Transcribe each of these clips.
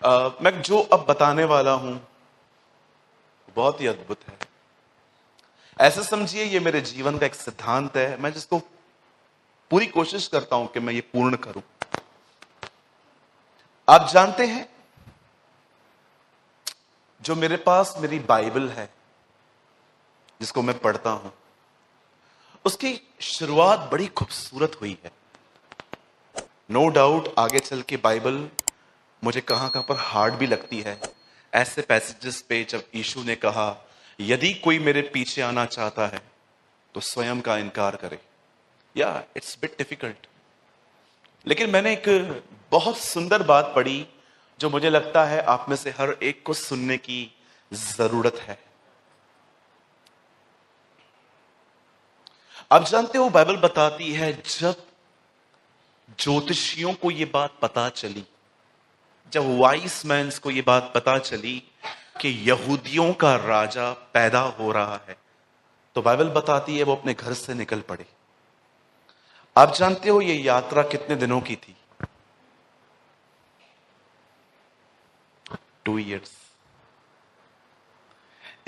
मैं जो अब बताने वाला हूं बहुत ही अद्भुत है। ऐसे समझिए ये मेरे जीवन का एक सिद्धांत है, मैं जिसको पूरी कोशिश करता हूं कि मैं ये पूर्ण करूं। आप जानते हैं, जो मेरे पास मेरी बाइबल है जिसको मैं पढ़ता हूं, उसकी शुरुआत बड़ी खूबसूरत हुई है। नो डाउट आगे चल के बाइबल मुझे कहां कहां पर हार्ड भी लगती है। ऐसे पैसेजेस पे जब यीशु ने कहा, यदि कोई मेरे पीछे आना चाहता है तो स्वयं का इनकार करे, या इट्स बिट डिफिकल्ट। लेकिन मैंने एक बहुत सुंदर बात पढ़ी जो मुझे लगता है आप में से हर एक को सुनने की जरूरत है। आप जानते हो बाइबल बताती है, जब ज्योतिषियों को यह बात पता चली, जब वाइस मैन्स को यह बात पता चली कि यहूदियों का राजा पैदा हो रहा है, तो बाइबल बताती है वो अपने घर से निकल पड़े। आप जानते हो ये यात्रा कितने दिनों की थी? 2 years।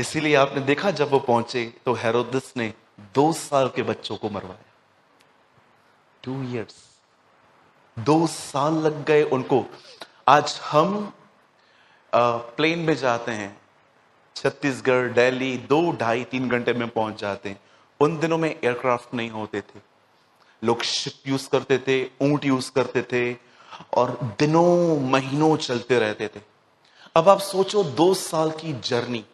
इसीलिए आपने देखा जब वो पहुंचे तो हेरोदस ने 2 साल के बच्चों को मरवाया। 2 years, 2 साल लग गए उनको। आज हम प्लेन में जाते हैं छत्तीसगढ़, दिल्ली, 2, 2.5, 3 घंटे में पहुंच जाते हैं। उन दिनों में एयरक्राफ्ट नहीं होते थे, लोग शिप यूज करते थे, ऊंट यूज करते थे, और दिनों महीनों चलते रहते थे। अब आप सोचो 2 साल की जर्नी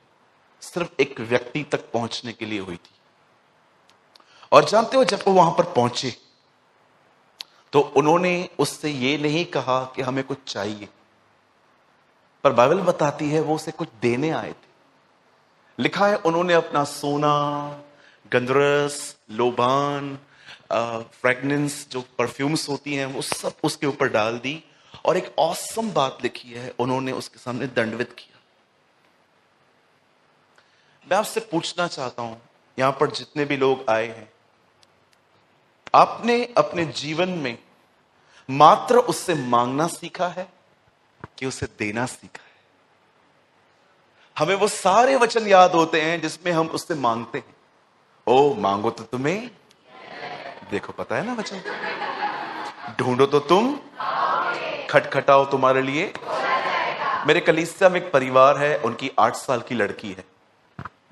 सिर्फ एक व्यक्ति तक पहुंचने के लिए हुई थी। और जानते हो जब वो वहां पर पहुंचे तो उन्होंने उससे ये नहीं कहा कि हमें कुछ चाहिए, पर बाइबल बताती है वो उसे कुछ देने आए थे। लिखा है उन्होंने अपना सोना, गंधरस, लोबान, फ्रेगनेंस जो परफ्यूम्स होती हैं वो सब उसके ऊपर डाल दी, और एक ऑसम बात लिखी है, उन्होंने उसके सामने दंडवत किया। मैं आपसे पूछना चाहता हूं, यहां पर जितने भी लोग आए हैं, आपने अपने जीवन में मात्र उससे मांगना सीखा है कि उसे देना सीखा है? हमें वो सारे वचन याद होते हैं जिसमें हम उससे मांगते हैं। ओ मांगो तो तुम्हें, देखो पता है ना वचन, ढूंढो तो तुम, खटखटाओ तुम्हारे लिए। मेरे कलीसिया में एक परिवार है, उनकी 8 साल की लड़की है।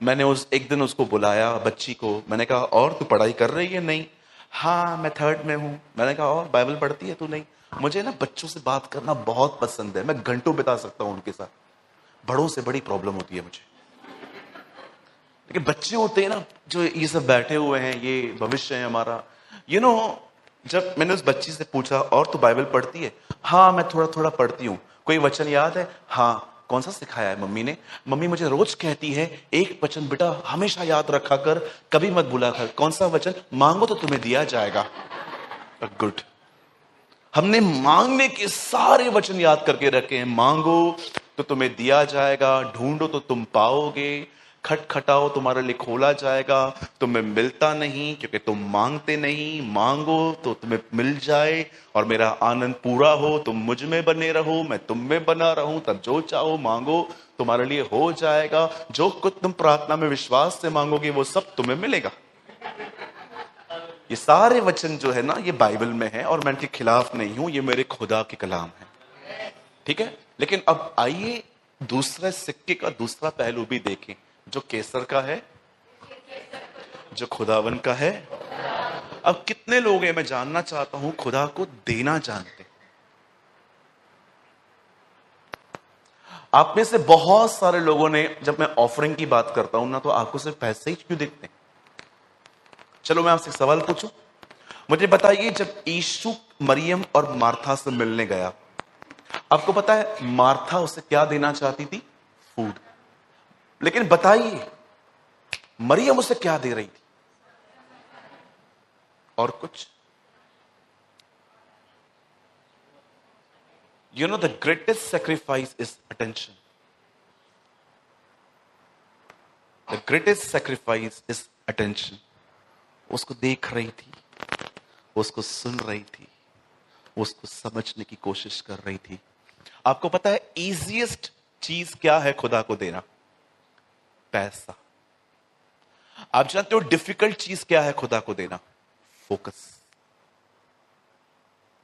मैंने एक दिन उसको बुलाया, बच्ची को। मैंने कहा और तू पढ़ाई कर रही है? नहीं। हाँ मैं 3rd में हूं। मैंने कहा और बाइबल पढ़ती है तू? नहीं। मुझे ना बच्चों से बात करना बहुत पसंद है, मैं घंटों बिता सकता हूं उनके साथ। बड़ों से बड़ी प्रॉब्लम होती है मुझे, लेकिन बच्चे होते हैं ना जो ये सब बैठे हुए हैं, ये भविष्य है हमारा। यू नो, जब मैंने उस बच्ची से पूछा और तू बाइबल पढ़ती है? हाँ मैं थोड़ा थोड़ा पढ़ती हूँ। कोई वचन याद है? हाँ। कौन सा सिखाया है मम्मी ने? मम्मी मुझे रोज कहती है एक वचन बेटा हमेशा याद रखा कर, कभी मत भूला कर। कौन सा वचन? मांगो तो तुम्हें दिया जाएगा। गुड। हमने मांगने के सारे वचन याद करके रखे हैं। मांगो तो तुम्हें दिया जाएगा, ढूंढो तो तुम पाओगे, खटखटाओ तुम्हारे लिए खोला जाएगा। तुम्हें मिलता नहीं क्योंकि तुम मांगते नहीं। मांगो तो तुम्हें मिल जाए और मेरा आनंद पूरा हो। तुम मुझ में बने रहो, मैं तुम में बना रहूं, तब जो चाहो मांगो तुम्हारे लिए हो जाएगा। जो कुछ तुम प्रार्थना में विश्वास से मांगोगे वो सब तुम्हें मिलेगा। ये सारे वचन जो है ना, ये बाइबल में है, और मैं इनके खिलाफ नहीं हूं, ये मेरे खुदा के कलाम है, ठीक है। लेकिन अब आइए दूसरे सिक्के का दूसरा पहलू भी देखें, जो केसर का है, जो खुदावन का है। अब कितने लोग हैं, मैं जानना चाहता हूं, खुदा को देना जानते हैं? आप में से बहुत सारे लोगों ने, जब मैं ऑफरिंग की बात करता हूं ना, तो आपको सिर्फ पैसे ही क्यों दिखते हैं? चलो मैं आपसे एक सवाल पूछूं, मुझे बताइए, जब यीशु मरियम और मार्था से मिलने गया, आपको पता है मार्था उसे क्या देना चाहती थी? फूड। लेकिन बताइए मरियम उसे क्या दे रही थी? और कुछ? You know the greatest sacrifice is attention. The greatest sacrifice is attention. उसको देख रही थी, उसको सुन रही थी, उसको समझने की कोशिश कर रही थी। आपको पता है इजीएस्ट चीज क्या है खुदा को देना? पैसा। आप जानते हो डिफिकल्ट चीज क्या है खुदा को देना? फोकस।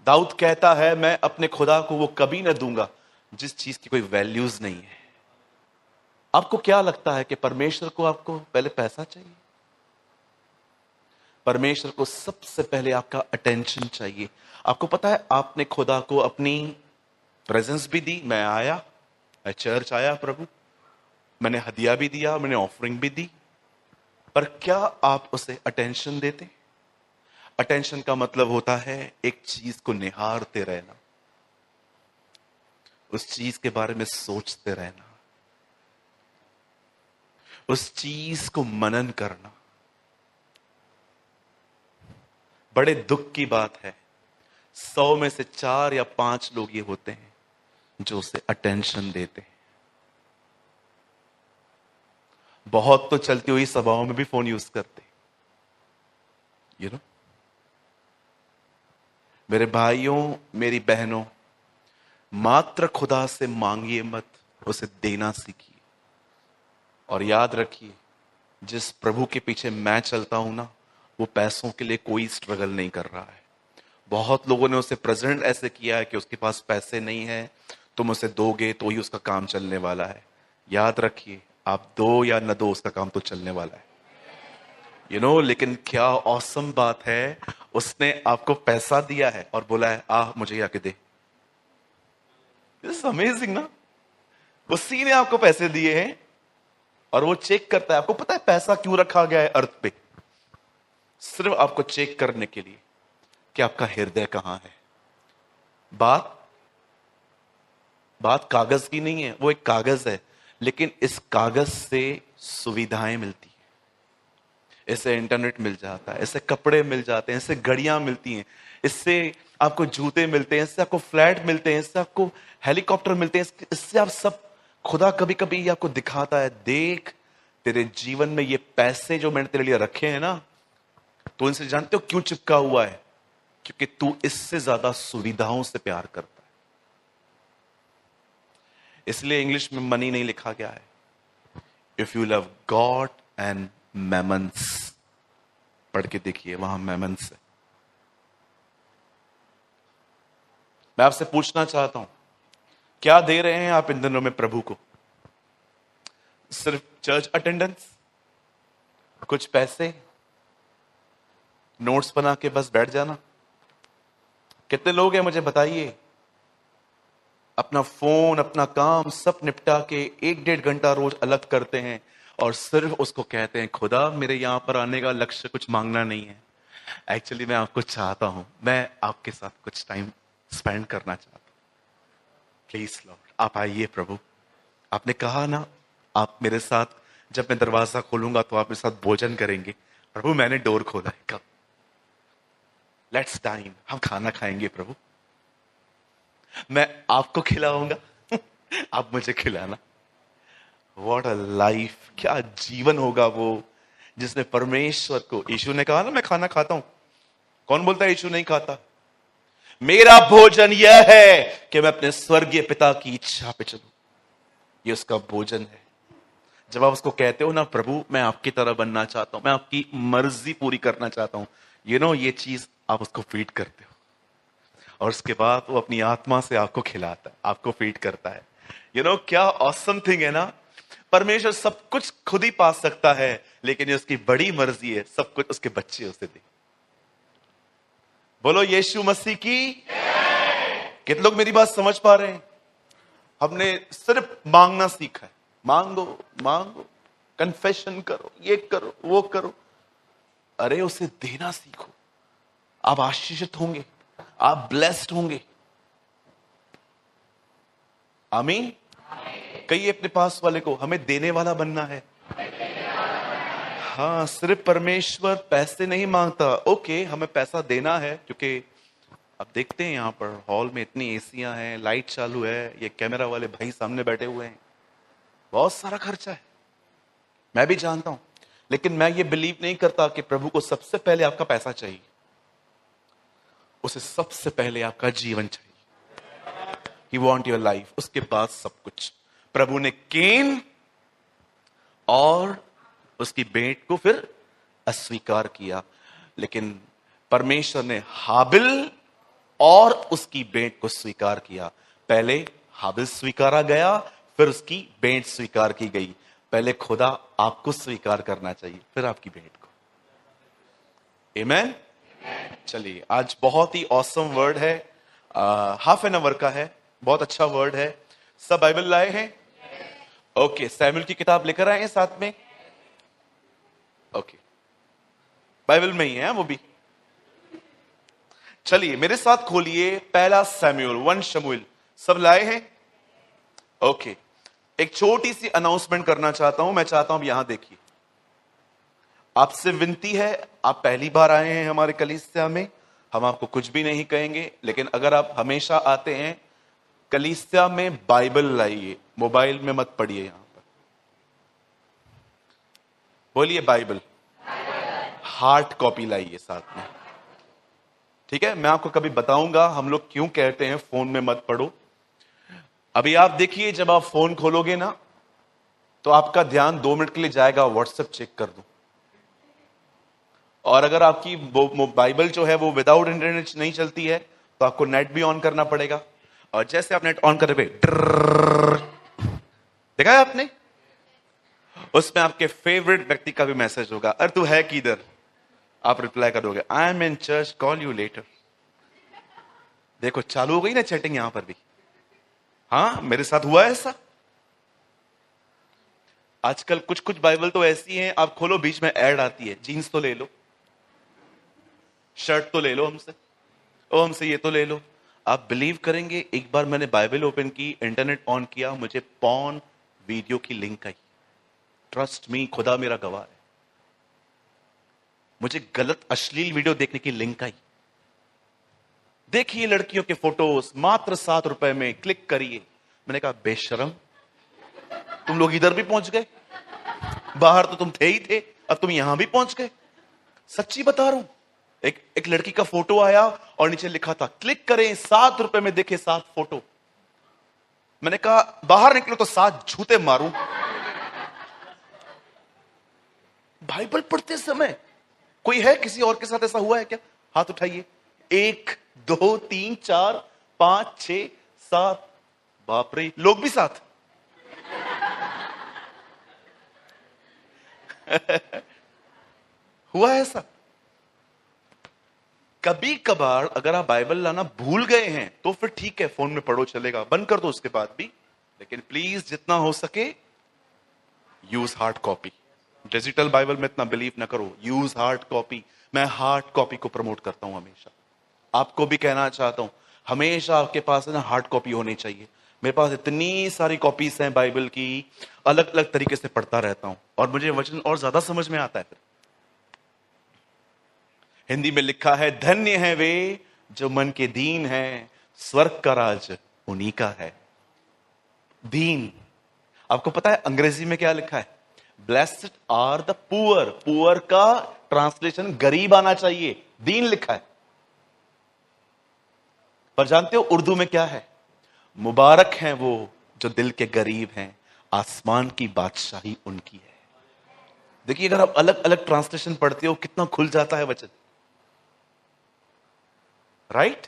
दाऊद कहता है मैं अपने खुदा को वो कभी ना दूंगा जिस चीज की कोई वैल्यूज नहीं है। आपको क्या लगता है कि परमेश्वर को आपको पहले पैसा चाहिए? परमेश्वर को सबसे पहले आपका अटेंशन चाहिए। आपको पता है आपने खुदा को अपनी प्रेजेंस भी दी। मैं आया, मैं चर्च आया प्रभु, मैंने हदिया भी दिया, मैंने ऑफरिंग भी दी, पर क्या आप उसे अटेंशन देते? अटेंशन का मतलब होता है एक चीज को निहारते रहना, उस चीज के बारे में सोचते रहना, उस चीज को मनन करना। बड़े दुख की बात है 100 में से 4 या 5 लोग ये होते हैं जो उसे अटेंशन देते हैं। बहुत तो चलती हुई सभाओं में भी फोन यूज करते, यू नो। मेरे भाइयों, मेरी बहनों, मात्र खुदा से मांगिए मत, उसे देना सीखिए। और याद रखिए, जिस प्रभु के पीछे मैं चलता हूं ना, वो पैसों के लिए कोई स्ट्रगल नहीं कर रहा है। बहुत लोगों ने उसे प्रेजेंट ऐसे किया है कि उसके पास पैसे नहीं है, तुम उसे दोगे तो ही उसका काम चलने वाला है। याद रखिए, आप दो या न दो, उसका काम तो चलने वाला है, यू नो। लेकिन क्या औसम बात है, उसने आपको पैसा दिया है और बोला है मुझे ये आके दे। इट्स अमेजिंग ना। उसी ने आपको पैसे दिए हैं और वो चेक करता है। आपको पता है पैसा क्यों रखा गया है अर्थ पे? सिर्फ आपको चेक करने के लिए कि आपका हृदय कहां है। बात बात कागज की नहीं है, वो एक कागज है, लेकिन इस कागज से सुविधाएं मिलती हैं। इससे इंटरनेट मिल जाता है, इससे कपड़े मिल जाते हैं, इससे घड़ियां मिलती हैं, इससे आपको जूते मिलते हैं, इससे आपको फ्लैट मिलते हैं, इससे आपको हेलीकॉप्टर मिलते हैं, इससे आप सब। खुदा कभी कभी आपको दिखाता है, देख तेरे जीवन में ये पैसे जो मैंने तेरे लिए रखे हैं ना, तो इनसे जानते हो क्यों चिपका हुआ है? क्योंकि तू इससे ज्यादा सुविधाओं से प्यार करता है। इसलिए इंग्लिश में मनी नहीं लिखा गया है। If you love God and mammons, पढ़ के देखिए, वहां मैमन्स है। मैं आपसे पूछना चाहता हूं, क्या दे रहे हैं आप इन दिनों में प्रभु को? सिर्फ चर्च अटेंडेंस, कुछ पैसे, नोट्स बना के बस बैठ जाना? कितने लोग हैं मुझे बताइए, अपना फोन, अपना काम सब निपटा के 1-1.5 घंटा रोज अलग करते हैं और सिर्फ उसको कहते हैं, खुदा मेरे यहां पर आने का लक्ष्य कुछ मांगना नहीं है, एक्चुअली मैं आपको चाहता हूं, मैं आपके साथ कुछ टाइम स्पेंड करना चाहता हूं, प्लीज लॉर्ड आप आइए प्रभु। आपने कहा ना, आप मेरे साथ, जब मैं दरवाजा खोलूंगा तो आप मेरे साथ भोजन करेंगे। प्रभु मैंने डोर खोला है, कब? लेट्स डाइन, हम खाना खाएंगे प्रभु, मैं आपको खिलाऊंगा आप मुझे खिलाना। व्हाट अ लाइफ, क्या जीवन होगा वो जिसने परमेश्वर को, यीशु ने कहा ना मैं खाना खाता हूं। कौन बोलता है यीशु नहीं खाता? मेरा भोजन यह है कि मैं अपने स्वर्गीय पिता की इच्छा पे चलूं, ये उसका भोजन है। जब आप उसको कहते हो ना, प्रभु मैं आपकी तरह बनना चाहता हूं, मैं आपकी मर्जी पूरी करना चाहता हूं, यू नो, ये चीज आप उसको फीड करते हो और उसके बाद वो अपनी आत्मा से आपको खिलाता है, आपको फीड करता है। यू नो, क्या ऑसम थिंग है ना। परमेश्वर सब कुछ खुद ही पा सकता है, लेकिन ये उसकी बड़ी मर्जी है सब कुछ उसके बच्चे उसे दे। बोलो यीशु मसीह की। कितने लोग मेरी बात समझ पा रहे हैं? हमने सिर्फ मांगना सीखा है, मांगो मांगो, कन्फेशन करो, ये करो वो करो। अरे उसे देना सीखो, आप आशीषित होंगे, आप ब्लेस्ड होंगे। आमीन। कहिए अपने पास वाले को, हमें देने वाला बनना है। हाँ, सिर्फ परमेश्वर पैसे नहीं मांगता। ओके, हमें पैसा देना है, क्योंकि अब देखते हैं यहां पर हॉल में इतनी एसियां हैं, लाइट चालू है, ये कैमरा वाले भाई सामने बैठे हुए हैं, बहुत सारा खर्चा है, मैं भी जानता हूं। लेकिन मैं ये बिलीव नहीं करता कि प्रभु को सबसे पहले आपका पैसा चाहिए, उसे सबसे पहले आपका जीवन चाहिए। ही वॉन्ट योर लाइफ, उसके पास सब कुछ। प्रभु ने केन और उसकी भेंट को फिर अस्वीकार किया, लेकिन परमेश्वर ने हाबिल और उसकी भेंट को स्वीकार किया। पहले हाबिल स्वीकारा गया, फिर उसकी भेंट स्वीकार की गई। पहले खुदा आपको स्वीकार करना चाहिए, फिर आपकी भेंट को। आमेन। चलिए, आज बहुत ही ऑसम वर्ड है, हाफ एन आवर का है, बहुत अच्छा वर्ड है। सब बाइबल लाए हैं? ओके, सैमुएल की किताब लेकर आए हैं साथ में? ओके, बाइबल में ही है वो भी। चलिए मेरे साथ खोलिए पहला सैमुएल 1 शमूएल। सब लाए हैं? ओके, एक छोटी सी अनाउंसमेंट करना चाहता हूं। मैं चाहता हूं यहां देखिए, आपसे विनती है, आप पहली बार आए हैं हमारे कलीसिया में, हम आपको कुछ भी नहीं कहेंगे, लेकिन अगर आप हमेशा आते हैं कलीसिया में, बाइबल लाइए, मोबाइल में मत पढ़िए। यहां पर बोलिए बाइबल, हार्ड कॉपी लाइए साथ में, ठीक है? मैं आपको कभी बताऊंगा हम लोग क्यों कहते हैं फोन में मत पढ़ो। अभी आप देखिए, जब आप फोन खोलोगे ना, तो आपका ध्यान 2 मिनट के लिए जाएगा, व्हाट्सएप चेक कर दो। और अगर आपकी बाइबल जो है वो विदाउट इंटरनेट नहीं चलती है, तो आपको नेट भी ऑन करना पड़ेगा। और जैसे आप नेट ऑन करोगे, देखा है आपने, उसमें आपके फेवरेट व्यक्ति का भी मैसेज होगा, अरे तू है किधर? आप रिप्लाई करोगे, I am in church, call you later. देखो चालू हो गई ना चैटिंग यहां पर भी। हाँ, मेरे साथ हुआ है ऐसा। आजकल कुछ कुछ बाइबल तो ऐसी हैं, आप खोलो बीच में ऐड आती है, जीन्स तो ले लो, शर्ट तो ले लो हमसे, ओ हमसे ये तो ले लो। आप बिलीव करेंगे, एक बार मैंने बाइबल ओपन की, इंटरनेट ऑन किया, मुझे पॉर्न वीडियो की लिंक आई। ट्रस्ट मी, खुदा मेरा गवाह है, मुझे गलत अश्लील वीडियो देखने की लिंक आई। देखिए लड़कियों के फोटोज, मात्र 7 रुपए में, क्लिक करिए। मैंने कहा बेशरम, तुम लोग इधर भी पहुंच गए, बाहर तो तुम थे ही थे, अब तुम यहां भी पहुंच गए। सच्ची बता रहा हूं, एक लड़की का फोटो आया और नीचे लिखा था क्लिक करें, 7 रुपए में देखे 7 फोटो। मैंने कहा बाहर निकलो तो 7 झूठे मारूं। बाइबल पढ़ते समय कोई है, किसी और के साथ ऐसा हुआ है क्या? हाथ उठाइए। 1 2 3 4 5 6 7। बाप रे, लोग भी साथ। हुआ है ऐसा? कभी कभार अगर आप बाइबल लाना भूल गए हैं तो फिर ठीक है, फोन में पढ़ो, चलेगा, बंद कर दो उसके बाद भी। लेकिन प्लीज जितना हो सके use hard copy. Digital Bible में इतना बिलीव ना करो, यूज हार्ड कॉपी। मैं हार्ड कॉपी को प्रमोट करता हूं हमेशा। आपको भी कहना चाहता हूं, हमेशा आपके पास है ना हार्ड कॉपी होनी चाहिए। मेरे पास इतनी सारी कॉपीज हैं बाइबल की, अलग अलग तरीके से पढ़ता रहता हूं और मुझे वचन और ज्यादा समझ में आता है। फिर हिंदी में लिखा है, धन्य है वे जो मन के दीन हैं, स्वर्ग का राज उन्हीं का है। दीन, आपको पता है अंग्रेजी में क्या लिखा है? Blessed are the poor. Poor का ट्रांसलेशन गरीब आना चाहिए, दीन लिखा है। पर जानते हो उर्दू में क्या है? मुबारक हैं वो जो दिल के गरीब हैं, आसमान की बादशाही उनकी है। देखिए, अगर आप अलग अलग ट्रांसलेशन पढ़ते हो कितना खुल जाता है वचन, राइट?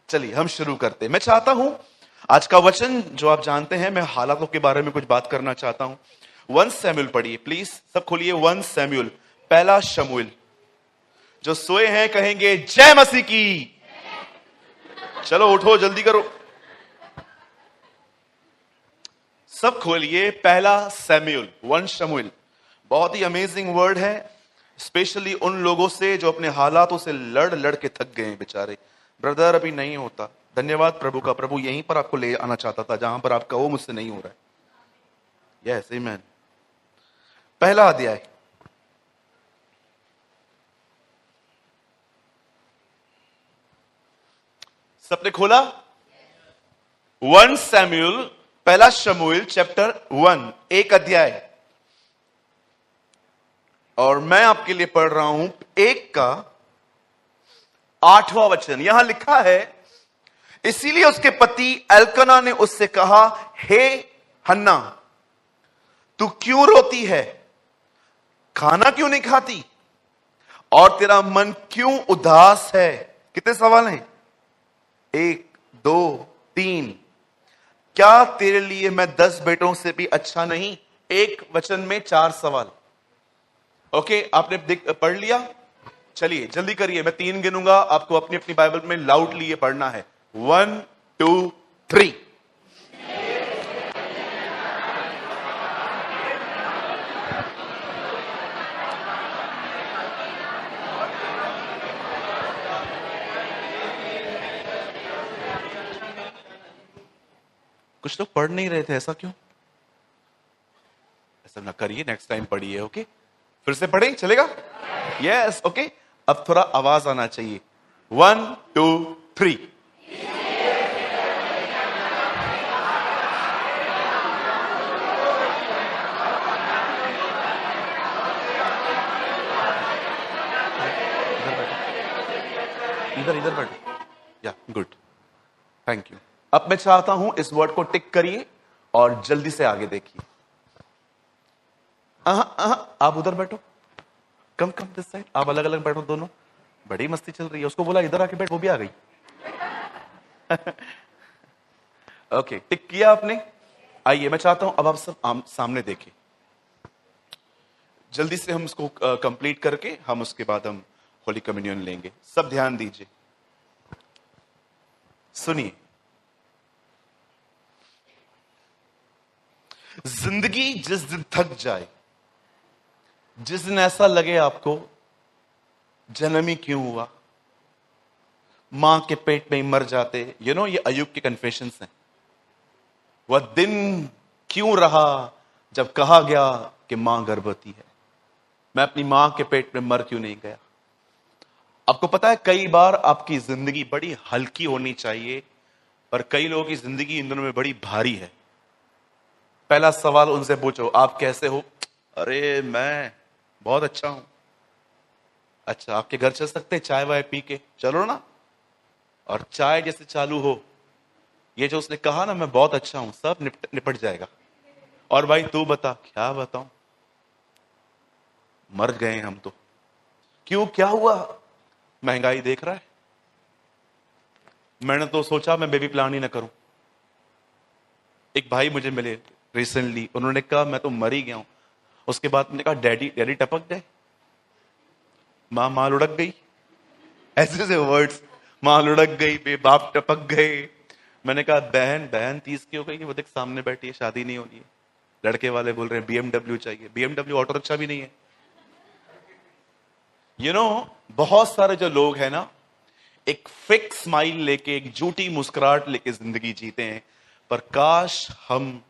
चलिए हम शुरू करते हैं। मैं चाहता हूं आज का वचन जो आप जानते हैं, मैं हालातों के बारे में कुछ बात करना चाहता हूं। 1 सैमुएल पढ़िए प्लीज, सब खोलिए 1 सैमुएल, पहला शमूएल। जो सोए हैं कहेंगे जय मसीह की। चलो उठो, जल्दी करो। सब खोलिए पहला सैमुएल 1 शमूएल। बहुत ही अमेजिंग वर्ड है, स्पेशली उन लोगों से जो अपने हालातों से लड़ लड़ के थक गए हैं बेचारे। ब्रदर अभी नहीं होता, धन्यवाद प्रभु का, प्रभु यहीं पर आपको ले आना चाहता था जहां पर आपका वो मुझसे नहीं हो रहा है। Yes amen. पहला अध्याय, सबने खोला? 1 सैमुएल, पहला शमूएल चैप्टर 1, एक अध्याय। और मैं आपके लिए पढ़ रहा हूं 1 का 8वां वचन। यहां लिखा है, इसीलिए उसके पति एल्कना ने उससे कहा, हे हन्ना, तू क्यों रोती है? खाना क्यों नहीं खाती? और तेरा मन क्यों उदास है? कितने सवाल हैं? 1, 2, 3। क्या तेरे लिए मैं 10 बेटों से भी अच्छा नहीं? एक वचन में 4 सवाल। ओके, आपने पढ़ लिया? चलिए जल्दी करिए, मैं 3 गिनूंगा, आपको अपनी अपनी बाइबल में लाउडली ये पढ़ना है। 1, 2, 3। कुछ लोग पढ़ नहीं रहे थे, ऐसा क्यों? ऐसा ना करिए, नेक्स्ट टाइम पढ़िए। ओके, फिर से पढ़ें, चलेगा? Yes, okay. अब थोड़ा आवाज आना चाहिए। 1, 2, 3। इधर इधर बैठो। या गुड, थैंक यू। अब मैं चाहता हूं इस वर्ड को टिक करिए और जल्दी से आगे देखिए। आप उधर बैठो, कम कम दिस साइड। आप अलग अलग बैठो दोनों। बड़ी मस्ती चल रही है, उसको बोला इधर आके बैठ, वो भी आ गई। ओके, टिक किया आपने? आइए, मैं चाहता हूं अब आप सब सामने देखें। जल्दी से हम इसको कंप्लीट करके हम उसके बाद हम होली कम्युनियन लेंगे। सब ध्यान दीजिए, सुनिए। जिंदगी जिस दिन थक जाए, जिस दिन ऐसा लगे आपको जन्म ही क्यों हुआ, मां के पेट में ही मर जाते। ये अय्यूब के कन्फेशंस हैं। वह दिन क्यों रहा जब कहा गया कि मां गर्भवती है? मैं अपनी मां के पेट में मर क्यों नहीं गया? आपको पता है, कई बार आपकी जिंदगी बड़ी हल्की होनी चाहिए, पर कई लोगों की जिंदगी इन दिनों में बड़ी भारी है। पहला सवाल उनसे पूछो, आप कैसे हो? अरे मैं बहुत अच्छा हूं। अच्छा, आपके घर चल सकते चाय वाय पी के? चलो ना। और चाय जैसे चालू हो, ये जो उसने कहा ना मैं बहुत अच्छा हूं, सब निपट जाएगा। और भाई तू बता, क्या बताऊं, मर गए हम तो। क्यों, क्या हुआ? महंगाई देख रहा है। मैंने तो सोचा मैं बेबी प्लान ही ना करूं। एक भाई मुझे मिले रिसेंटली, उन्होंने कहा मैं तो मर ही गया हूं। उसके बाद मैंने कहा डैडी डैडी टपक गए, मां लुढ़क गई, ऐसे से वर्ड्स, मां लुढ़क गई, बाप टपक गए। मैंने कहा बहन बहन 30 की हो गई, वो देख सामने बैठी है, शादी नहीं होनी है। लड़के वाले बोल रहे हैं BMW चाहिए। BMW ऑटो रिक्शा भी नहीं है। बहुत सारे जो लोग हैं ना, एक फिक्स स्माइल लेके, एक झूठी मुस्कुराहट लेके जिंदगी जीते हैं। पर काश हम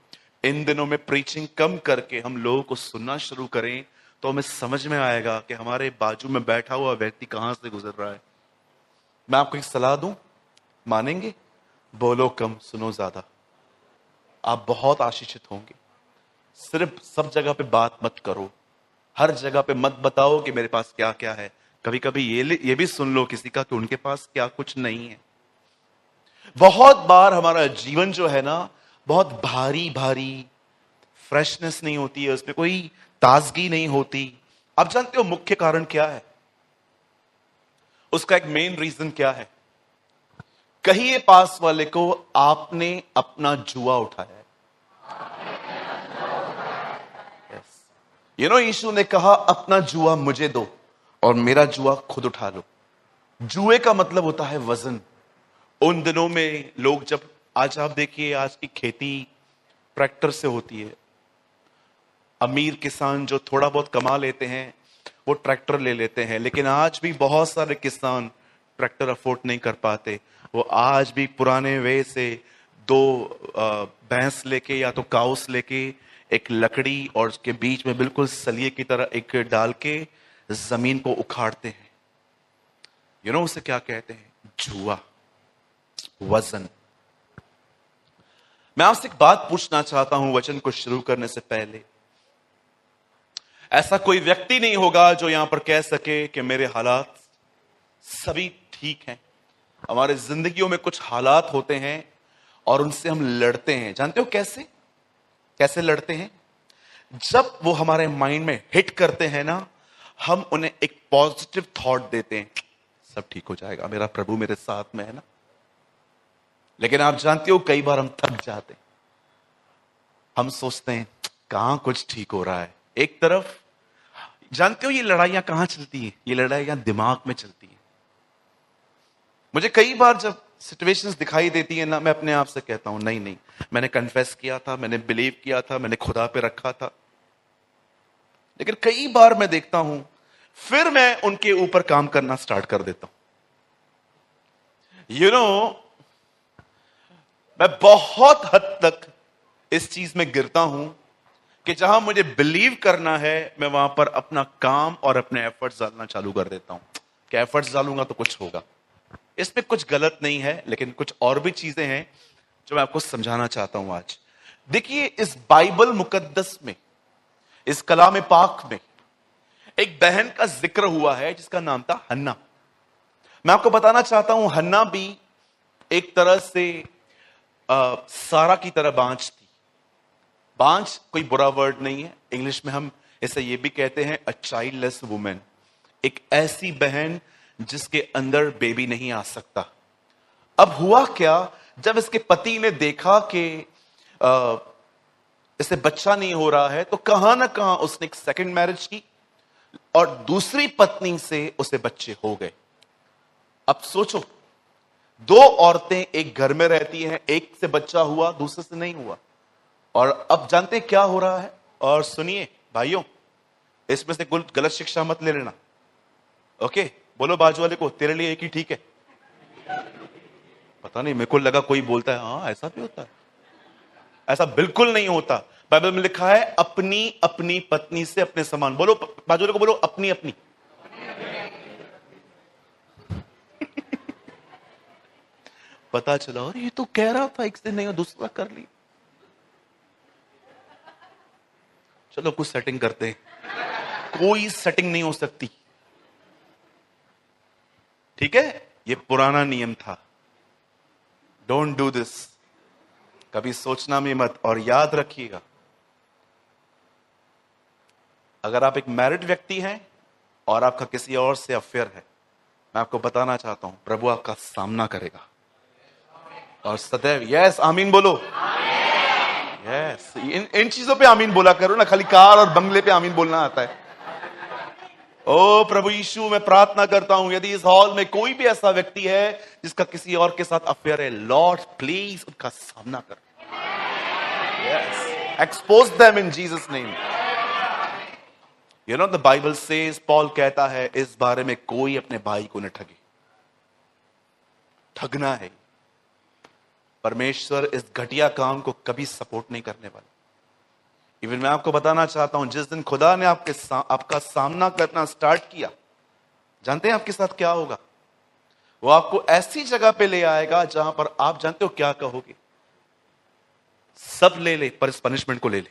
इन दिनों में प्रीचिंग कम करके हम लोगों को सुनना शुरू करें, तो हमें समझ में आएगा कि हमारे बाजू में बैठा हुआ व्यक्ति कहां से गुजर रहा है। मैं आपको एक सलाह दूं, मानेंगे? बोलो कम, सुनो ज्यादा। आप बहुत आशीषित होंगे। सिर्फ सब जगह पे बात मत करो, हर जगह पे मत बताओ कि मेरे पास क्या क्या है। कभी कभी ये भी सुन लो किसी का कि उनके पास क्या कुछ नहीं है। बहुत बार हमारा जीवन जो है ना, बहुत भारी भारी, फ्रेशनेस नहीं होती है, उसमें कोई ताजगी नहीं होती। आप जानते हो मुख्य कारण क्या है? उसका एक मेन रीजन क्या है? कहिए पास वाले को, आपने अपना जुआ उठाया है। यीशु ने कहा अपना जुआ मुझे दो और मेरा जुआ खुद उठा लो। जुए का मतलब होता है वजन। उन दिनों में लोग जब, आज आप देखिए आज की खेती ट्रैक्टर से होती है। अमीर किसान जो थोड़ा बहुत कमा लेते हैं वो ट्रैक्टर ले लेते हैं, लेकिन आज भी बहुत सारे किसान ट्रैक्टर अफोर्ड नहीं कर पाते। वो आज भी पुराने वे से 2 भैंस लेके या तो काउस लेके एक लकड़ी और उसके बीच में बिल्कुल सलिए की तरह एक डाल के जमीन को उखाड़ते हैं। उसे क्या कहते हैं? जुआ, वजन। मैं आपसे एक बात पूछना चाहता हूं वचन को शुरू करने से पहले। ऐसा कोई व्यक्ति नहीं होगा जो यहां पर कह सके कि मेरे हालात सभी ठीक हैं, हमारे जिंदगियों में कुछ हालात होते हैं और उनसे हम लड़ते हैं। जानते हो कैसे? कैसे लड़ते हैं? जब वो हमारे माइंड में हिट करते हैं ना, हम उन्हें एक पॉजिटिव थॉट देते हैं, सब ठीक हो जाएगा, मेरा प्रभु मेरे साथ में है ना। लेकिन आप जानते हो कई बार हम थक जाते हैं, हम सोचते हैं कहां कुछ ठीक हो रहा है। एक तरफ जानते हो ये लड़ाइयां कहां चलती हैं? ये लड़ाइयां दिमाग में चलती हैं। मुझे कई बार जब सिचुएशंस दिखाई देती है ना, मैं अपने आप से कहता हूं नहीं नहीं, मैंने कन्फेस किया था, मैंने बिलीव किया था, मैंने खुदा पे रखा था। लेकिन कई बार मैं देखता हूं, फिर मैं उनके ऊपर काम करना स्टार्ट कर देता हूं। मैं बहुत हद तक इस चीज में गिरता हूं कि जहां मुझे बिलीव करना है, मैं वहां पर अपना काम और अपने एफर्ट्स डालना चालू कर देता हूं कि एफर्ट्स डालूंगा तो कुछ होगा। इसमें कुछ गलत नहीं है, लेकिन कुछ और भी चीजें हैं जो मैं आपको समझाना चाहता हूं आज। देखिए, इस बाइबल मुकद्दस में, इस कलाम पाक में एक बहन का जिक्र हुआ है जिसका नाम था हन्ना। मैं आपको बताना चाहता हूं, हन्ना भी एक तरह से सारा की तरह बांझ थी। बांझ कोई बुरा वर्ड नहीं है, इंग्लिश में हम इसे ये भी कहते हैं अ चाइल्डलेस वुमेन, एक ऐसी बहन जिसके अंदर बेबी नहीं आ सकता। अब हुआ क्या, जब इसके पति ने देखा कि इसे बच्चा नहीं हो रहा है, तो कहां ना कहां उसने एक सेकंड मैरिज की और दूसरी पत्नी से उसे बच्चे हो गए। अब सोचो, दो औरतें एक घर में रहती हैं, एक से बच्चा हुआ, दूसरे से नहीं हुआ। और अब जानते हैं क्या हो रहा है? और सुनिए भाइयों, इसमें से कुछ गलत शिक्षा मत ले लेना, ओके? बोलो बाजू वाले को, तेरे लिए एक ही ठीक है। पता नहीं, मेरे को लगा कोई बोलता है हाँ ऐसा भी होता है। ऐसा बिल्कुल नहीं होता। बाइबल में लिखा है अपनी अपनी पत्नी से अपने समान। बोलो बाजू वाले को, बोलो अपनी अपनी। पता चला और ये तो कह रहा था एक से नहीं, दूसरा कर ली। चलो कुछ सेटिंग करते हैं। कोई सेटिंग नहीं हो सकती, ठीक है? ये पुराना नियम था। डोंट डू दिस, कभी सोचना भी मत। और याद रखिएगा, अगर आप एक मैरिड व्यक्ति हैं और आपका किसी और से अफेयर है, मैं आपको बताना चाहता हूं प्रभु आपका सामना करेगा। और सदैव यस आमीन बोलो। यस, इन चीजों पे आमीन बोला करो ना, खाली कार और बंगले पे आमीन बोलना आता है। ओ प्रभु यीशु, मैं प्रार्थना करता हूं यदि इस हॉल में कोई भी ऐसा व्यक्ति है जिसका किसी और के साथ अफेयर है, लॉर्ड प्लीज उनका सामना कर। Yes, expose them in Jesus name. The Bible says, Paul कहता है इस बारे में कोई अपने भाई को न ठगे। ठगना है, परमेश्वर इस घटिया काम को कभी सपोर्ट नहीं करने वाला। इवन मैं आपको बताना चाहता हूं, जिस दिन खुदा ने आपका सामना करना स्टार्ट किया, जानते हैं आपके साथ क्या होगा? वो आपको ऐसी जगह पे ले आएगा जहां पर आप जानते हो क्या कहोगे? सब ले ले पर इस पनिशमेंट को ले ले।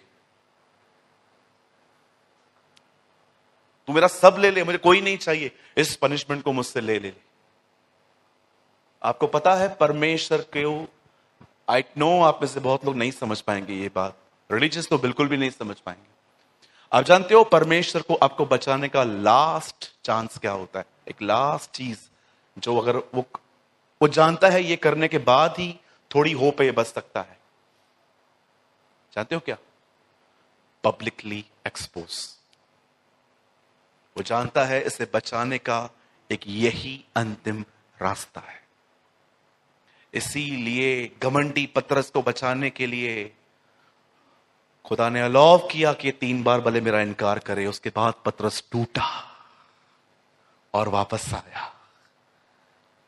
तू मेरा सब ले ले, मुझे कोई नहीं चाहिए, इस पनिशमेंट को मुझसे ले ले। आपको पता है परमेश्वर को, आई नो आप में से बहुत लोग नहीं समझ पाएंगे ये बात, रिलीजियस तो बिल्कुल भी नहीं समझ पाएंगे। आप जानते हो परमेश्वर को आपको बचाने का लास्ट चांस क्या होता है? एक लास्ट चीज जो अगर वो जानता है ये करने के बाद ही थोड़ी होप है ये बच सकता है। जानते हो क्या? Publicly expose. वो जानता है इसे बचाने का एक यही अंतिम रास्ता है। इसीलिए घमंडी पतरस को बचाने के लिए खुदा ने अलाउ किया कि 3 बार भले मेरा इनकार करे। उसके बाद पतरस टूटा और वापस आया,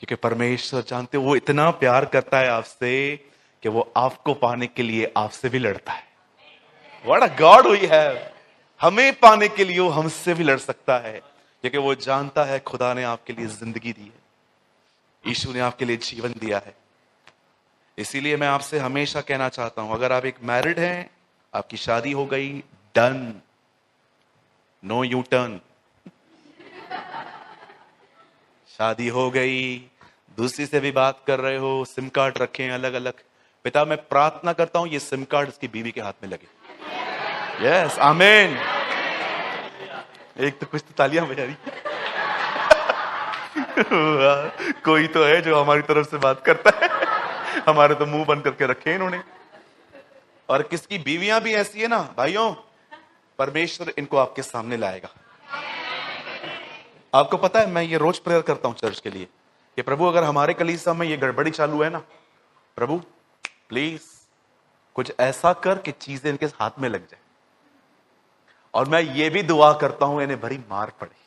क्योंकि परमेश्वर जानते हो वो इतना प्यार करता है आपसे कि वो आपको पाने के लिए आपसे भी लड़ता है। What a god we have! हमें पाने के लिए वो हमसे भी लड़ सकता है, क्योंकि वो जानता है खुदा ने आपके लिए जिंदगी दी है, यीशु ने आपके लिए जीवन दिया है। इसीलिए मैं आपसे हमेशा कहना चाहता हूं, अगर आप एक मैरिड हैं, आपकी शादी हो गई, डन, नो यू टर्न। शादी हो गई, दूसरी से भी बात कर रहे हो, सिम कार्ड रखे हैं अलग अलग। पिता मैं प्रार्थना करता हूं ये सिम कार्ड इसकी बीवी के हाथ में लगे। यस आमीन। एक तो कुछ तो तालियां बजा रही। कोई तो है जो हमारी तरफ से बात करता है। हमारे तो मुंह बंद करके रखे इन्होंने। और किसकी बीवियां भी ऐसी है ना भाइयों, परमेश्वर इनको आपके सामने लाएगा। आपको पता है मैं ये रोज प्रेयर करता हूं चर्च के लिए कि प्रभु अगर हमारे कलीसिया में ये गड़बड़ी चालू है ना, प्रभु प्लीज कुछ ऐसा कर कि चीजें इनके हाथ में लग जाए। और मैं ये भी दुआ करता हूं इन्हें भरी मार पड़े।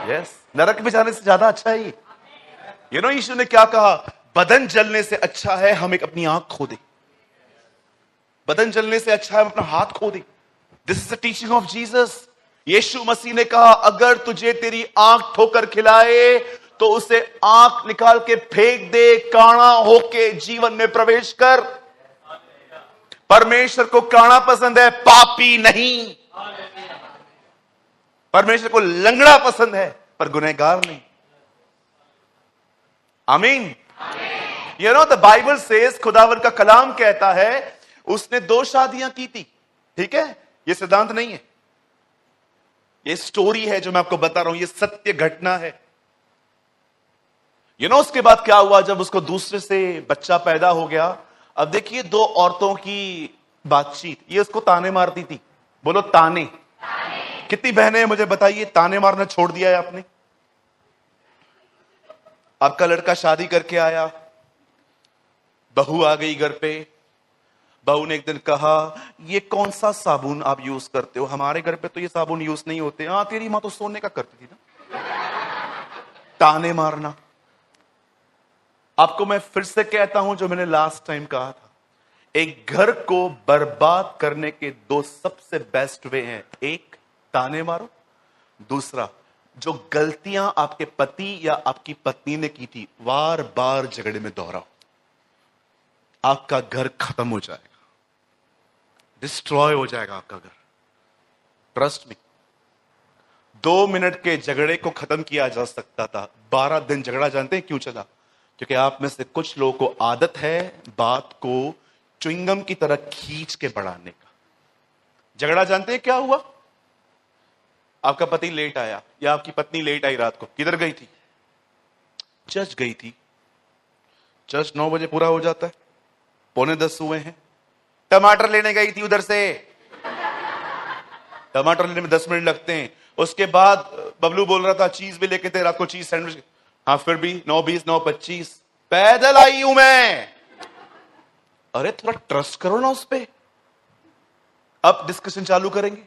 यस, नरक में जाने से ज्यादा अच्छा है ये। यीशु ने क्या कहा, बदन जलने से अच्छा है हम एक अपनी आंख खो दे। बदन जलने से अच्छा है हम अपना हाथ खो दे। This is the teaching of Jesus. Yeshu Masih ने कहा अगर तुझे तेरी आंख ठोकर खिलाए तो उसे आंख निकाल के फेंक दे, काणा होके जीवन में प्रवेश कर। परमेश्वर को काणा पसंद है, पापी नहीं। परमेश्वर को लंगड़ा पसंद है पर गुनहगार नहीं। आमीन। द बाइबल सेज, खुदावन का कलाम कहता है उसने 2 शादियां की थी। ठीक है, यह सिद्धांत नहीं है, ये स्टोरी है जो मैं आपको बता रहा हूं, ये सत्य घटना है। उसके बाद क्या हुआ, जब उसको दूसरे से बच्चा पैदा हो गया। अब देखिए 2 औरतों की बातचीत, ये उसको ताने मारती थी। बोलो ताने। कितनी बहनें मुझे बताइए ताने मारना छोड़ दिया है आपने? आपका लड़का शादी करके आया, बहू आ गई घर पे। बहू ने एक दिन कहा ये कौन सा साबुन आप यूज करते हो, हमारे घर पे तो ये साबुन यूज नहीं होते। हाँ तेरी मां तो सोने का करती थी ना। ताने मारना। आपको मैं फिर से कहता हूं जो मैंने लास्ट टाइम कहा था, एक घर को बर्बाद करने के 2 सबसे बेस्ट वे हैं। एक, ताने मारो। दूसरा, जो गलतियां आपके पति या आपकी पत्नी ने की थी बार बार झगड़े में दोहराओ। आपका घर खत्म हो जाएगा, डिस्ट्रॉय हो जाएगा आपका घर। Trust me. 2 मिनट के झगड़े को खत्म किया जा सकता था, 12 दिन झगड़ा। जानते हैं क्यों चला? क्योंकि आप में से कुछ लोगों को आदत है बात को च्युइंगम की तरह खींच के बढ़ाने का। झगड़ा जानते हैं क्या हुआ? आपका पति लेट आया या आपकी पत्नी लेट आई रात को। किधर गई थी? चर्च गई थी। चर्च 9 बजे पूरा हो जाता है, 9:45 हुए हैं। टमाटर लेने गई थी उधर से। टमाटर लेने में 10 मिनट लगते हैं। उसके बाद बबलू बोल रहा था चीज भी लेके थे रात को, चीज सैंडविच। हाँ फिर भी 9:20 9:25 पैदल आई हूं मैं। अरे थोड़ा ट्रस्ट करो ना उस पे। अब डिस्कशन चालू करेंगे।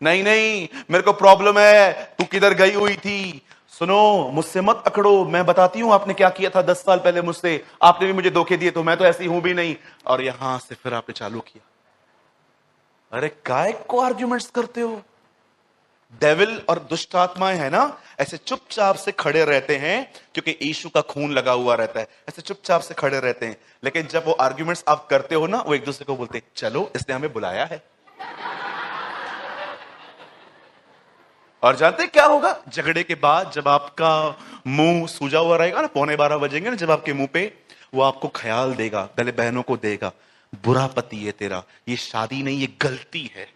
नहीं नहीं मेरे को प्रॉब्लम है, तू किधर गई हुई थी। सुनो मुझसे मत अकड़ो, मैं बताती हूं आपने क्या किया था 10 साल पहले मुझसे। आपने भी मुझे धोखे दिए, तो मैं तो ऐसी हूं भी नहीं। और यहां से फिर आपने चालू किया। अरे काय को आर्ग्यूमेंट्स करते हो? डेविल और दुष्ट आत्माएं है ना, ऐसे चुपचाप से खड़े रहते हैं क्योंकि यीशु का खून लगा हुआ रहता है। ऐसे चुपचाप से खड़े रहते हैं, लेकिन जब वो आर्ग्यूमेंट्स आप करते हो ना, वो एक दूसरे को बोलते हैं चलो इसने हमें बुलाया है। और जानते हैं क्या होगा झगड़े के बाद? जब आपका मुंह सूजा हुआ रहेगा ना, 11:15 बजेंगे ना, जब आपके मुंह पे, वो आपको ख्याल देगा, गले बहनों को देगा, बुरा पति है तेरा, ये शादी नहीं ये गलती है,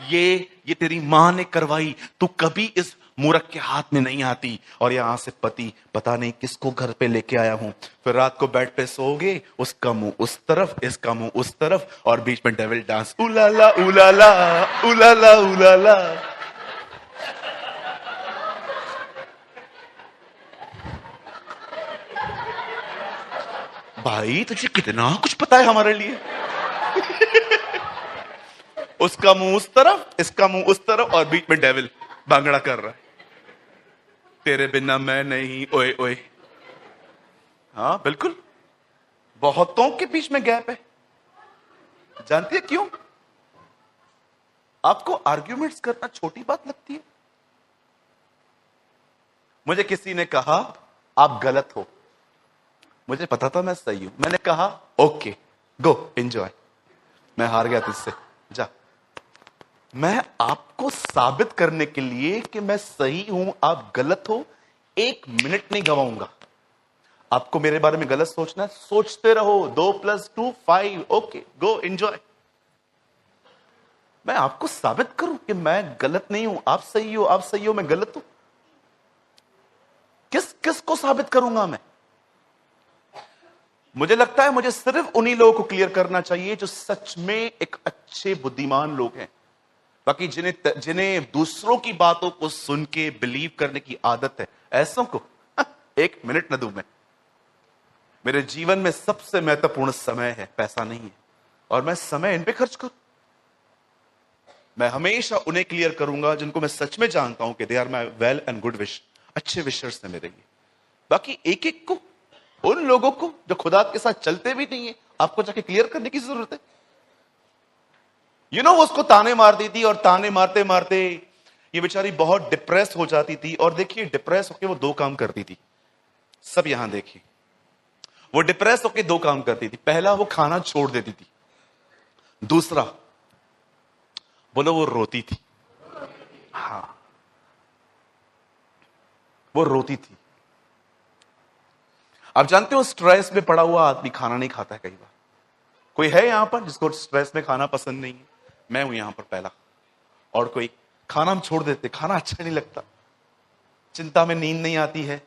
ये तेरी मां ने करवाई, तू कभी इस मूर्ख के हाथ में नहीं आती। और यहां से पति पता नहीं किसको घर पे लेके आया हूं। फिर रात को बेड पे सोओगे, उसका मुंह उस तरफ, इसका मुंह उस तरफ, और बीच में डेविल डांस, उलाला उलाला उलाला उलाला। भाई तुझे कितना कुछ पता है हमारे लिए। उसका मुंह उस तरफ, इसका मुंह उस तरफ, और बीच में डेविल भांगड़ा कर रहा है, तेरे बिना मैं नहीं, ओए ओए। हाँ बिल्कुल, बहुतों के बीच में गैप है। जानती है क्यों? आपको आर्ग्यूमेंट्स करना छोटी बात लगती है। मुझे किसी ने कहा आप गलत हो, मुझे पता था मैं सही हूं। मैंने कहा ओके गो एंजॉय, मैं हार गया तुझसे, जा। मैं आपको साबित करने के लिए कि मैं सही हूं आप गलत हो 1 मिनट नहीं गवाऊंगा। आपको मेरे बारे में गलत सोचना है, सोचते रहो। 2+2 5, ओके, गो एंजॉय। मैं आपको साबित करूं कि मैं गलत नहीं हूं, आप सही हो, आप सही हो, मैं गलत हूं। किस को साबित करूंगा मैं? मुझे लगता है मुझे सिर्फ उन्हीं लोगों को क्लियर करना चाहिए जो सच में एक अच्छे बुद्धिमान लोग हैं। बाकी जिन्हें दूसरों की बातों को सुन के बिलीव करने की आदत है, ऐसों को एक मिनट न दूं मैं। मेरे जीवन में सबसे महत्वपूर्ण समय है, पैसा नहीं है, और मैं समय इन पे खर्च करूं। मैं हमेशा उन्हें क्लियर करूंगा जिनको मैं सच में जानता हूं कि they are my well and good wish, अच्छे विशर्स है मेरे लिए। बाकी एक एक को, उन लोगों को जो खुदा के साथ चलते भी नहीं है, आपको जाके क्लियर करने की जरूरत है। वो उसको ताने मारती थी, और ताने मारते मारते ये बेचारी बहुत डिप्रेस हो जाती थी। और देखिए, डिप्रेस होकर वो 2 काम करती थी। सब यहां देखिए, वो डिप्रेस होकर 2 काम करती थी। पहला, वो खाना छोड़ देती थी। दूसरा, बोलो, वो रोती थी। हाँ, वो रोती थी। आप जानते हो, स्ट्रेस में पड़ा हुआ आदमी खाना नहीं खाता है कई बार। कोई है यहां पर जिसको स्ट्रेस में खाना पसंद नहीं है? मैं हूं यहां पर पहला। और कोई? खाना हम छोड़ देते, खाना अच्छा नहीं लगता, चिंता में नींद नहीं आती है,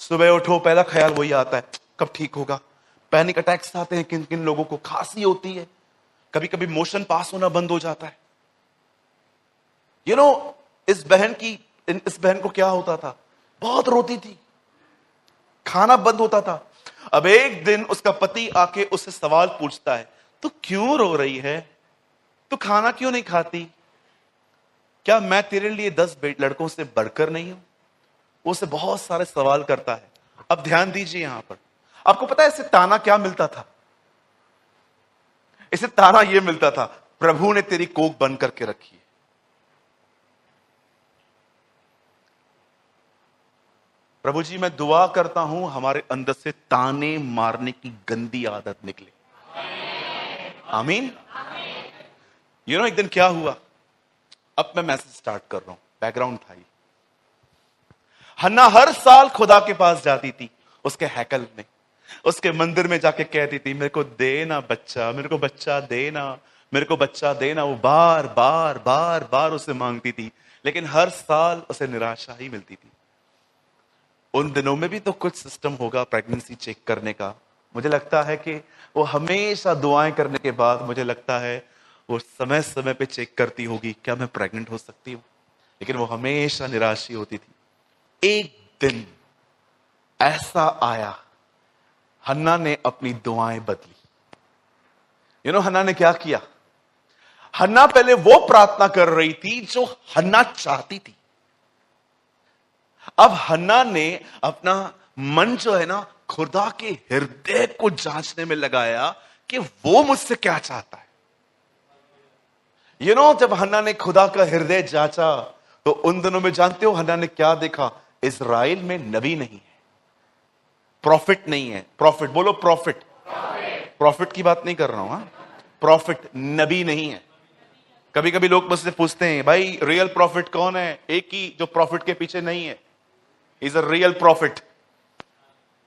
सुबह उठो पहला ख्याल वही आता है, कब ठीक होगा। पैनिक अटैक्स आते हैं किन किन लोगों को, खांसी होती है, कभी कभी मोशन पास होना बंद हो जाता है। इस बहन को क्या होता था? बहुत रोती थी, खाना बंद होता था। अब एक दिन उसका पति आके उससे सवाल पूछता है, तू क्यों रो रही है? तू खाना क्यों नहीं खाती? क्या मैं तेरे लिए 10 लड़कों से बढ़कर नहीं हूं? वो उसे बहुत सारे सवाल करता है। अब ध्यान दीजिए यहां पर, आपको पता है इसे ताना क्या मिलता था? इसे ताना यह मिलता था, प्रभु ने तेरी कोख बंद करके रखी है। प्रभु जी, मैं दुआ करता हूं हमारे अंदर से ताने मारने की गंदी आदत निकले। आमीन। एक दिन क्या हुआ, अब मैं मैसेज स्टार्ट कर रहा हूं, बैकग्राउंड था ये। हन्ना हर साल खुदा के पास जाती थी, उसके हैकल में, उसके मंदिर में जाके कहती थी, मेरे को देना बच्चा, मेरे को बच्चा देना, मेरे को बच्चा देना। वो बार बार बार बार उसे मांगती थी, लेकिन हर साल उसे निराशा ही मिलती थी। उन दिनों में भी तो कुछ सिस्टम होगा प्रेगनेंसी चेक करने का। मुझे लगता है कि वो हमेशा दुआएं करने के बाद, मुझे लगता है वो समय समय पे चेक करती होगी, क्या मैं प्रेग्नेंट हो सकती हूं। लेकिन वो हमेशा निराश ही होती थी। एक दिन ऐसा आया, हन्ना ने अपनी दुआएं बदली। हन्ना ने क्या किया? हन्ना पहले वो प्रार्थना कर रही थी जो हन्ना चाहती थी। अब हन्ना ने अपना मन जो है ना, खुदा के हृदय को जांचने में लगाया कि वो मुझसे क्या चाहता है। जब हन्ना ने खुदा का हृदय जांचा, तो उन दिनों में जानते हो हन्ना ने क्या देखा? इज़राइल में नबी नहीं है, प्रॉफिट नहीं है। प्रॉफिट बोलो, प्रॉफिट। प्रॉफिट की बात नहीं कर रहा हूं, प्रॉफिट, नबी नहीं है। कभी कभी लोग मुझसे पूछते हैं, भाई रियल प्रॉफिट कौन है? एक ही जो प्रॉफिट के पीछे नहीं है, इज अ रियल प्रॉफिट।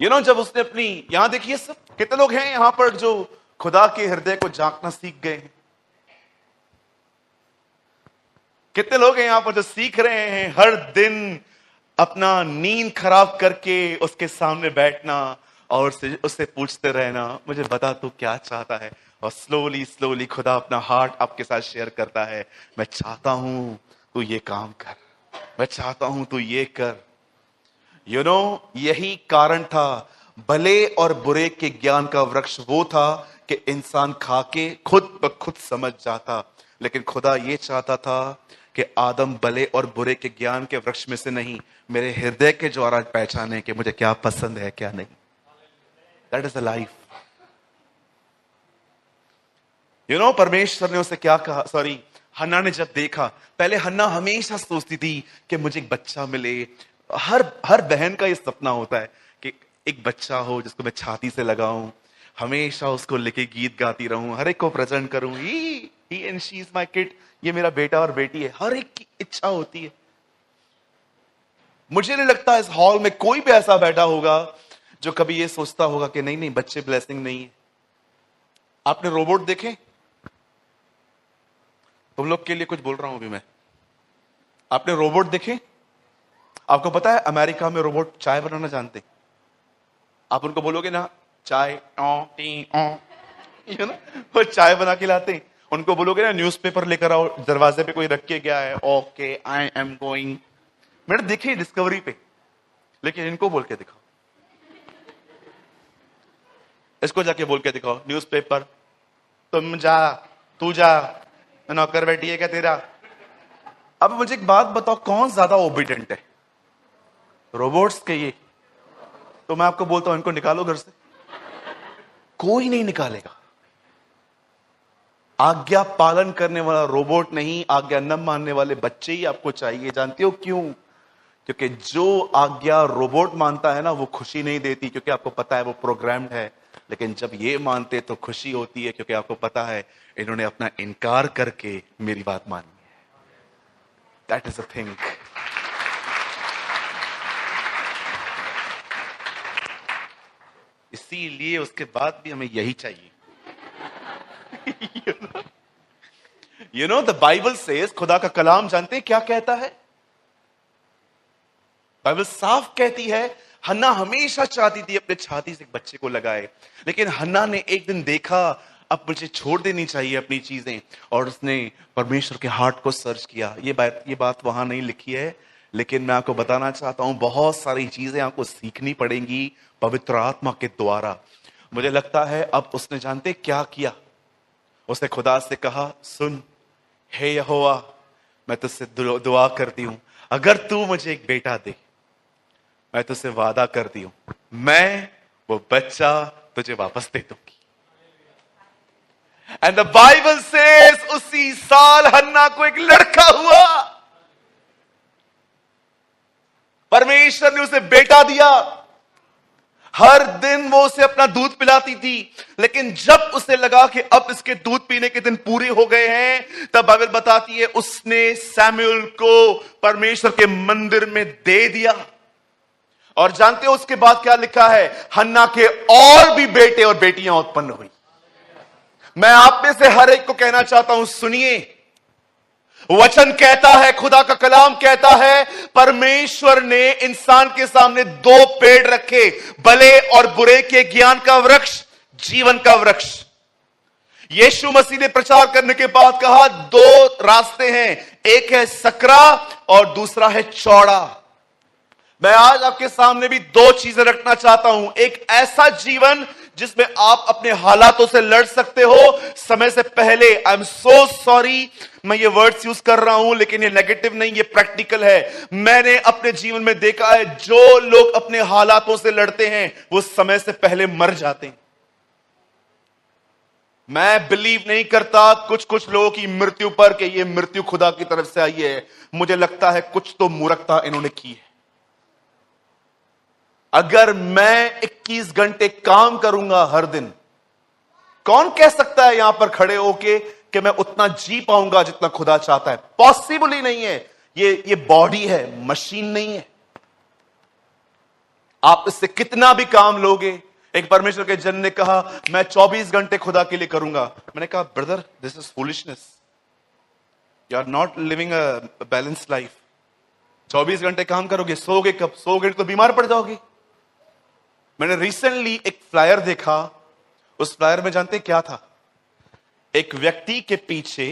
जब उसने अपनी, यहां देखिए सब कितने लोग हैं यहां पर जो खुदा के हृदय को झांकना सीख गए हैं। कितने लोग हैं यहां पर जो सीख रहे हैं हर दिन अपना नींद खराब करके उसके सामने बैठना और उससे पूछते रहना, मुझे बता तू क्या चाहता है। और स्लोली स्लोली खुदा अपना हार्ट आपके साथ शेयर करता है, मैं चाहता हूं तू ये काम कर, मैं चाहता हूं तू ये कर। यही कारण था, भले और बुरे के ज्ञान का वृक्ष वो था कि इंसान खा के खुद ब खुद समझ जाता। लेकिन खुदा ये चाहता था कि आदम भले और बुरे के ज्ञान के वृक्ष में से नहीं, मेरे हृदय के द्वारा पहचाने कि मुझे क्या पसंद है क्या नहीं। That is a life. परमेश्वर ने उसे क्या कहा, सॉरी, हन्ना ने जब देखा, पहले हन्ना हमेशा सोचती थी कि मुझे एक बच्चा मिले। हर बहन का ये सपना होता है कि एक बच्चा हो जिसको मैं छाती से लगाऊं, हमेशा उसको लेके गीत गाती रहूं, हर एक को प्रेजेंट करूं, he and she is my kid, ये मेरा बेटा और बेटी है। हर एक की इच्छा होती है। मुझे नहीं लगता इस हॉल में कोई भी ऐसा बैठा होगा जो कभी ये सोचता होगा कि नहीं नहीं बच्चे ब्लेसिंग नहीं है। आपने रोबोट देखे? तुम लोग के लिए कुछ बोल रहा हूं अभी मैं। आपने रोबोट देखे? आपको पता है अमेरिका में रोबोट चाय बनाना जानते? आप उनको बोलोगे ना चाय ना, वो चाय बना के लाते हैं। उनको बोलोगे ना न्यूज़पेपर लेकर आओ, दरवाजे पे कोई रख के गया है, ओके आई एम गोइंग। मैंने देखी डिस्कवरी पे, लेकिन इनको बोल के दिखाओ, इसको जाके बोल के दिखाओ न्यूज़पेपर, तुम जा, तू जा, नौकर बैठी है क्या तेरा? अब मुझे एक बात बताओ, कौन ज्यादा ओबीडेंट है, रोबोट्स के ये? तो मैं आपको बोलता हूं इनको निकालो घर से, कोई नहीं निकालेगा। आज्ञा पालन करने वाला रोबोट नहीं, आज्ञा न मानने वाले बच्चे ही आपको चाहिए। जानते हो क्यों? क्योंकि जो आज्ञा रोबोट मानता है ना, वो खुशी नहीं देती, क्योंकि आपको पता है वो प्रोग्राम्ड है। लेकिन जब ये मानते तो खुशी होती है, क्योंकि आपको पता है इन्होंने अपना इनकार करके मेरी बात मानी है। That is a thing. इसीलिए उसके बाद भी हमें यही चाहिए। You know the Bible says, खुदा का कलाम जानते हैं क्या कहता है? बाइबल साफ कहती है, हन्ना हमेशा चाहती थी अपने छाती से एक बच्चे को लगाए, लेकिन हन्ना ने एक दिन देखा अब मुझे छोड़ देनी चाहिए अपनी चीजें, और उसने परमेश्वर के हार्ट को सर्च किया। ये बात वहां नहीं लिखी है, लेकिन मैं आपको बताना चाहता हूं बहुत सारी चीजें आपको सीखनी पड़ेंगी पवित्र आत्मा के द्वारा। मुझे लगता है अब उसने जानते क्या किया, उसने खुदा से कहा, सुन हे यहोवा, मैं तुझसे दुआ करती हूं, अगर तू मुझे एक बेटा दे, मैं तुझसे वादा करती हूं, मैं वो बच्चा तुझे वापस दे दूंगी। एंड द बाइबल सेज उसी साल हन्ना को एक लड़का हुआ। परमेश्वर ने उसे बेटा दिया। हर दिन वो उसे अपना दूध पिलाती थी, लेकिन जब उसे लगा कि अब इसके दूध पीने के दिन पूरे हो गए हैं, तब बाइबल बताती है उसने सैमुएल को परमेश्वर के मंदिर में दे दिया। और जानते हो उसके बाद क्या लिखा है? हन्ना के और भी बेटे और बेटियां उत्पन्न हुई। मैं आप में से हर एक को कहना चाहता हूं, सुनिए, वचन कहता है, खुदा का कलाम कहता है, परमेश्वर ने इंसान के सामने दो पेड़ रखे, भले और बुरे के ज्ञान का वृक्ष, जीवन का वृक्ष। यीशु मसीह ने प्रचार करने के बाद कहा दो रास्ते हैं, एक है सकरा और दूसरा है चौड़ा। मैं आज आपके सामने भी दो चीजें रखना चाहता हूं, एक ऐसा जीवन जिसमें आप अपने हालातों से लड़ सकते हो समय से पहले। आई एम सो सॉरी मैं ये वर्ड्स यूज कर रहा हूं, लेकिन ये नेगेटिव नहीं, ये प्रैक्टिकल है। मैंने अपने जीवन में देखा है, जो लोग अपने हालातों से लड़ते हैं वो समय से पहले मर जाते हैं। मैं बिलीव नहीं करता कुछ लोगों की मृत्यु पर कि ये मृत्यु खुदा की तरफ से आई है। मुझे लगता है कुछ तो मूर्खता इन्होंने की है। अगर मैं 21 घंटे काम करूंगा हर दिन, कौन कह सकता है यहां पर खड़े होके कि मैं उतना जी पाऊंगा जितना खुदा चाहता है? पॉसिबल ही नहीं है। ये बॉडी है, मशीन नहीं है। आप इससे कितना भी काम लोगे। एक परमेश्वर के जन ने कहा मैं 24 घंटे खुदा के लिए करूंगा। मैंने कहा brother, this is foolishness, you are not living a balance life. 24 घंटे काम करोगे, सोओगे कब? सोओगे तो बीमार पड़ जाओगे। मैंने रिसेंटली एक फ्लायर देखा, उस फ्लायर में जानते क्या था? एक व्यक्ति के पीछे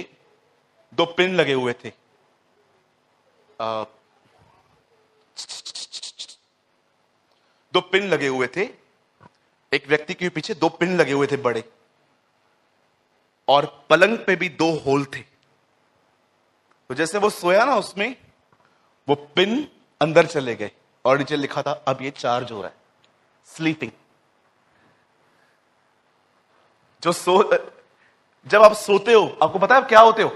2 पिन लगे हुए थे। 2 पिन लगे हुए थे, एक व्यक्ति के पीछे 2 पिन लगे हुए थे बड़े, और पलंग पे भी 2 होल थे। तो जैसे वो सोया ना, उसमें वो पिन अंदर चले गए और नीचे लिखा था अब ये चार्ज हो रहा है, स्लीपिंग। जब आप सोते हो आपको पता है आप क्या होते हो?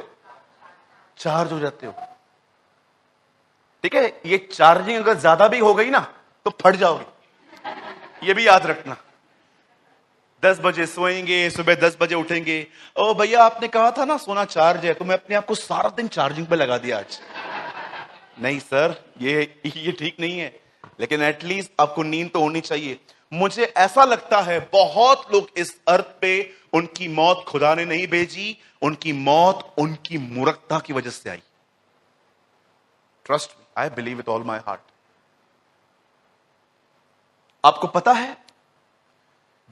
चार्ज हो जाते हो। ठीक है, ये चार्जिंग अगर ज्यादा भी हो गई ना तो फट जाओगे, ये भी याद रखना। 10 बजे सोएंगे, सुबह 10 बजे उठेंगे, ओ भैया आपने कहा था ना सोना चार्ज है, तो मैं अपने आप को सारा दिन चार्जिंग पे लगा दिया आज। नहीं सर, ये ठीक नहीं है, लेकिन एटलीस्ट आपको नींद तो होनी चाहिए। मुझे ऐसा लगता है बहुत लोग इस अर्थ पे उनकी मौत खुदा ने नहीं भेजी, उनकी मौत उनकी मूर्खता की वजह से आई। Trust me, I believe with all my heart. आपको पता है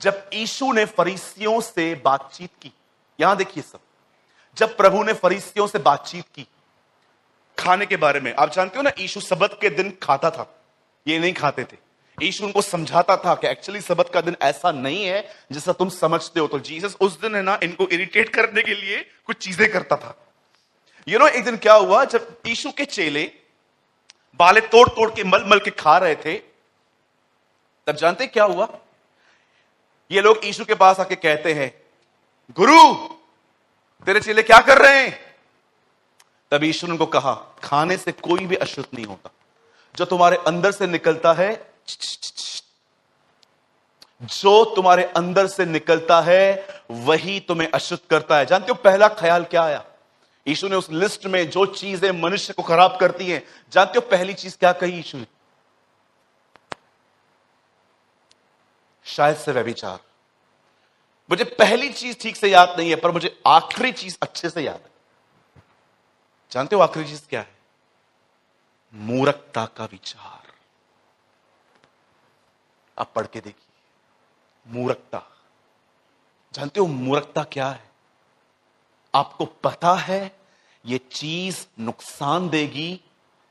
जब यीशु ने फरीसियों से बातचीत की, यहां देखिए सब, जब प्रभु ने फरीसियों से बातचीत की खाने के बारे में, आप जानते हो ना यीशु सबत के दिन खाता था, ये नहीं खाते थे। यीशु उनको समझाता था कि एक्चुअली सबत का दिन ऐसा नहीं है जैसा तुम समझते हो। तो जीसस उस दिन है ना इनको इरिटेट करने के लिए कुछ चीजें करता था। एक दिन क्या हुआ, जब यीशु के चेले बाले तोड़ तोड़ के मल मल के खा रहे थे, तब जानते क्या हुआ, ये लोग यीशु के पास आके कहते हैं, गुरु तेरे चेले क्या कर रहे हैं? तब यीशु ने उनको कहा, खाने से कोई भी अशुद्ध नहीं होता, जो तुम्हारे अंदर से निकलता है, जो तुम्हारे अंदर से निकलता है वही तुम्हें अशुद्ध करता है। जानते हो पहला ख्याल क्या आया? यीशु ने उस लिस्ट में जो चीजें मनुष्य को खराब करती हैं, जानते हो पहली चीज क्या कही यीशु ने? शायद से व्यभिचार। मुझे पहली चीज ठीक से याद नहीं है, पर मुझे आखिरी चीज अच्छे से याद है। जानते हो आखिरी चीज क्या है? मूर्खता का विचार। आप पढ़ के देखिए, मूर्खता। जानते हो मूर्खता क्या है? आपको पता है ये चीज नुकसान देगी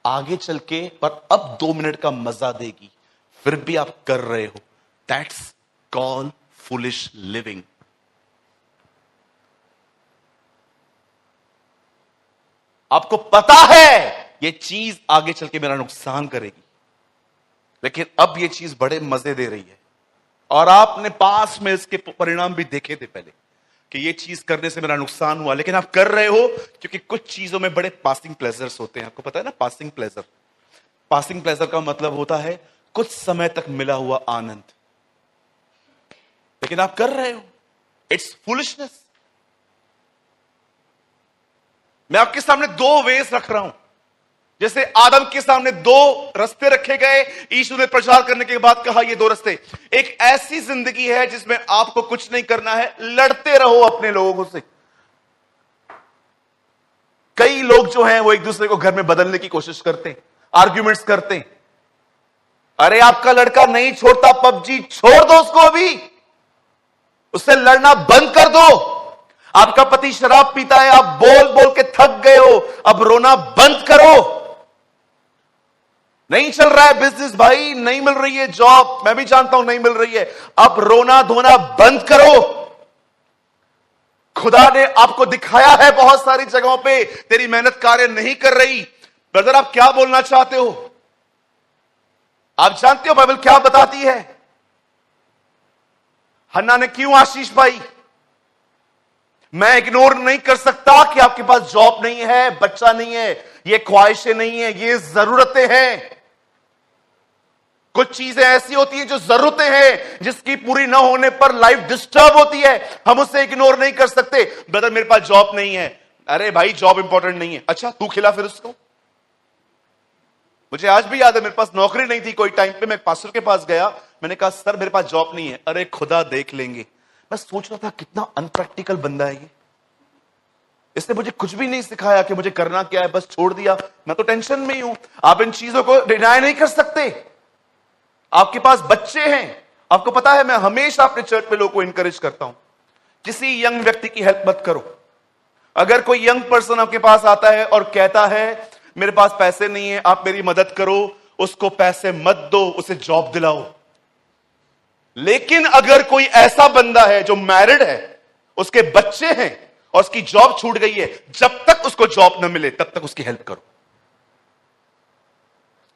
आगे चल के, पर अब 2 मिनट का मजा देगी, फिर भी आप कर रहे हो। That's called foolish living. आपको पता है ये चीज आगे चल के मेरा नुकसान करेगी, लेकिन अब ये चीज बड़े मजे दे रही है, और आपने पास में इसके परिणाम भी देखे थे पहले कि ये चीज करने से मेरा नुकसान हुआ, लेकिन आप कर रहे हो क्योंकि कुछ चीजों में बड़े पासिंग प्लेजर्स होते हैं। आपको पता है ना पासिंग प्लेजर? पासिंग प्लेजर का मतलब होता है कुछ समय तक मिला हुआ आनंद, लेकिन आप कर रहे हो। It's foolishness. मैं आपके सामने 2 वेज रख रहा हूं। जैसे आदम के सामने 2 रास्ते रखे गए, यीशु ने प्रचार करने के बाद कहा ये 2 रास्ते। एक ऐसी जिंदगी है जिसमें आपको कुछ नहीं करना है, लड़ते रहो अपने लोगों से। कई लोग जो हैं वो एक दूसरे को घर में बदलने की कोशिश करते हैं, आर्ग्यूमेंट्स करते हैं। अरे आपका लड़का नहीं छोड़ता पबजी, छोड़ दो उसको, अभी उससे लड़ना बंद कर दो। आपका पति शराब पीता है, आप बोल बोल के थक गए हो, अब रोना बंद करो। नहीं चल रहा है बिजनेस भाई, नहीं मिल रही है जॉब, मैं भी जानता हूं नहीं मिल रही है, अब रोना धोना बंद करो। खुदा ने आपको दिखाया है बहुत सारी जगहों पे तेरी मेहनत कार्य नहीं कर रही। ब्रदर आप क्या बोलना चाहते हो? आप जानते हो बाइबल क्या बताती है? हन्ना ने क्यों आशीष पाई? मैं इग्नोर नहीं कर सकता कि आपके पास जॉब नहीं है, बच्चा नहीं है, ये ख्वाहिशें नहीं है, ये जरूरतें हैं। कुछ चीजें ऐसी होती हैं जो जरूरतें हैं, जिसकी पूरी ना होने पर लाइफ डिस्टर्ब होती है, हम उसे इग्नोर नहीं कर सकते। ब्रदर मेरे पास जॉब नहीं है, अरे भाई जॉब इंपॉर्टेंट नहीं है, अच्छा तू खिला फिर उसको। मुझे आज भी याद है मेरे पास नौकरी नहीं थी कोई टाइम पे, मैं पास्टर के पास गया, मैंने कहा सर मेरे पास जॉब नहीं है। अरे खुदा देख लेंगे। मैं सोच रहा था कितना अनप्रैक्टिकल बंदा है ये, इसने मुझे कुछ भी नहीं सिखाया कि मुझे करना क्या है, बस छोड़ दिया। मैं तो टेंशन में ही हूं। आप इन चीजों को डिनाई नहीं कर सकते। आपके पास बच्चे हैं, आपको पता है मैं हमेशा अपने चर्च में लोगों को इंकरेज करता हूं, किसी यंग व्यक्ति की हेल्प मत करो। अगर कोई यंग पर्सन आपके पास आता है और कहता है मेरे पास पैसे नहीं है, आप मेरी मदद करो, उसको पैसे मत दो, उसे जॉब दिलाओ। लेकिन अगर कोई ऐसा बंदा है जो मैरिड है, उसके बच्चे हैं और उसकी जॉब छूट गई है, जब तक उसको जॉब न मिले तब तक उसकी हेल्प करो,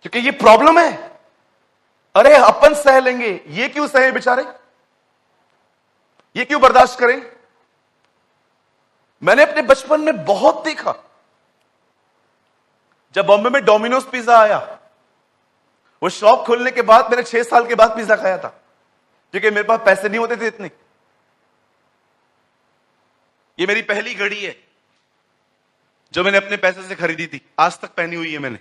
क्योंकि ये प्रॉब्लम है। अरे अपन सह लेंगे, ये क्यों सहे बेचारे, ये क्यों बर्दाश्त करें? मैंने अपने बचपन में बहुत देखा, जब बॉम्बे में डोमिनोज पिज्जा आया, वो शॉप खोलने के बाद मैंने 6 साल के बाद पिज्जा खाया था, क्योंकि मेरे पास पैसे नहीं होते थे इतने। ये मेरी पहली घड़ी है जो मैंने अपने पैसे से खरीदी थी, आज तक पहनी हुई है मैंने।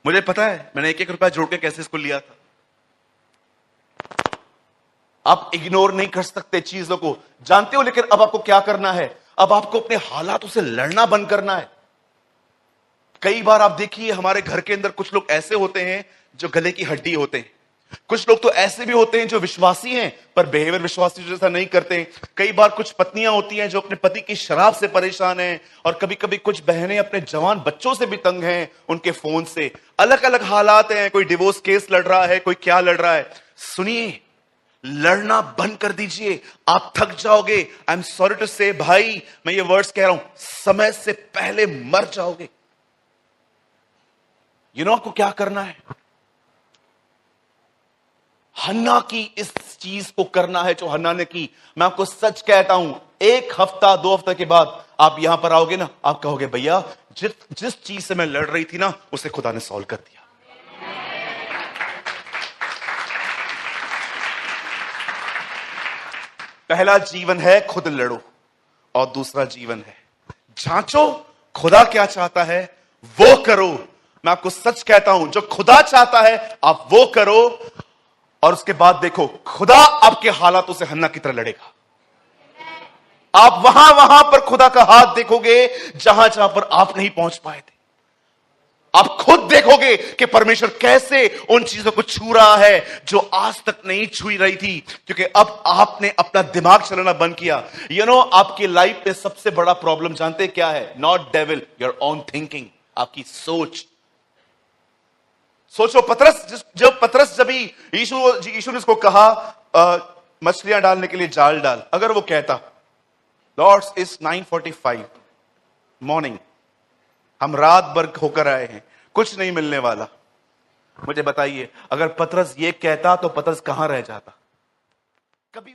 मुझे पता है मैंने एक एक रुपया जोड़ के कैसे इसको लिया था। आप इग्नोर नहीं कर सकते चीजों को, जानते हो, लेकिन अब आपको क्या करना है? अब आपको अपने हालातों से लड़ना बंद करना है। कई बार आप देखिए हमारे घर के अंदर कुछ लोग ऐसे होते हैं जो गले की हड्डी होते हैं, कुछ लोग तो ऐसे भी होते हैं जो विश्वासी हैं पर बिहेवियर विश्वासी जैसा नहीं करते हैं। कई बार कुछ पत्नियां होती हैं जो अपने पति की शराब से परेशान हैं, और कभी कभी कुछ बहनें अपने जवान बच्चों से भी तंग हैं, उनके फोन से। अलग अलग हालात हैं, कोई डिवोर्स केस लड़ रहा है, कोई क्या लड़ रहा है। सुनिए, लड़ना बंद कर दीजिए, आप थक जाओगे। आई एम सॉरी टू से भाई, मैं ये वर्ड्स कह रहा हूं, समय से पहले मर जाओगे। आपको क्या करना है? हन्ना की इस चीज को करना है जो हन्ना ने की। मैं आपको सच कहता हूं, 1 हफ्ता 2 हफ्ते के बाद आप यहां पर आओगे ना, आप कहोगे भैया जिस चीज से मैं लड़ रही थी ना, उसे खुदा ने सॉल्व कर दिया। पहला जीवन है खुद लड़ो, और दूसरा जीवन है जांचो खुदा क्या चाहता है वो करो। मैं आपको सच कहता हूं, जो खुदा चाहता है आप वो करो, और उसके बाद देखो खुदा आपके हालातों से हन्ना की तरह लड़ेगा। आप वहां वहां पर खुदा का हाथ देखोगे जहां जहां पर आप नहीं पहुंच पाए थे। आप खुद देखोगे कि परमेश्वर कैसे उन चीजों को छू रहा है जो आज तक नहीं छुई रही थी, क्योंकि अब आपने अपना दिमाग चलाना बंद किया। आपकी लाइफ में सबसे बड़ा प्रॉब्लम जानते क्या है? Not devil, your own thinking, आपकी सोच। सोचो, पतरस जब यीशु ने उसको कहा मछलियां डालने के लिए जाल डाल, अगर वो कहता लॉर्ड्स इज 9:45 मॉर्निंग, हम रात भर होकर आए हैं, कुछ नहीं मिलने वाला, मुझे बताइए, अगर पतरस ये कहता तो पतरस कहां रह जाता? कभी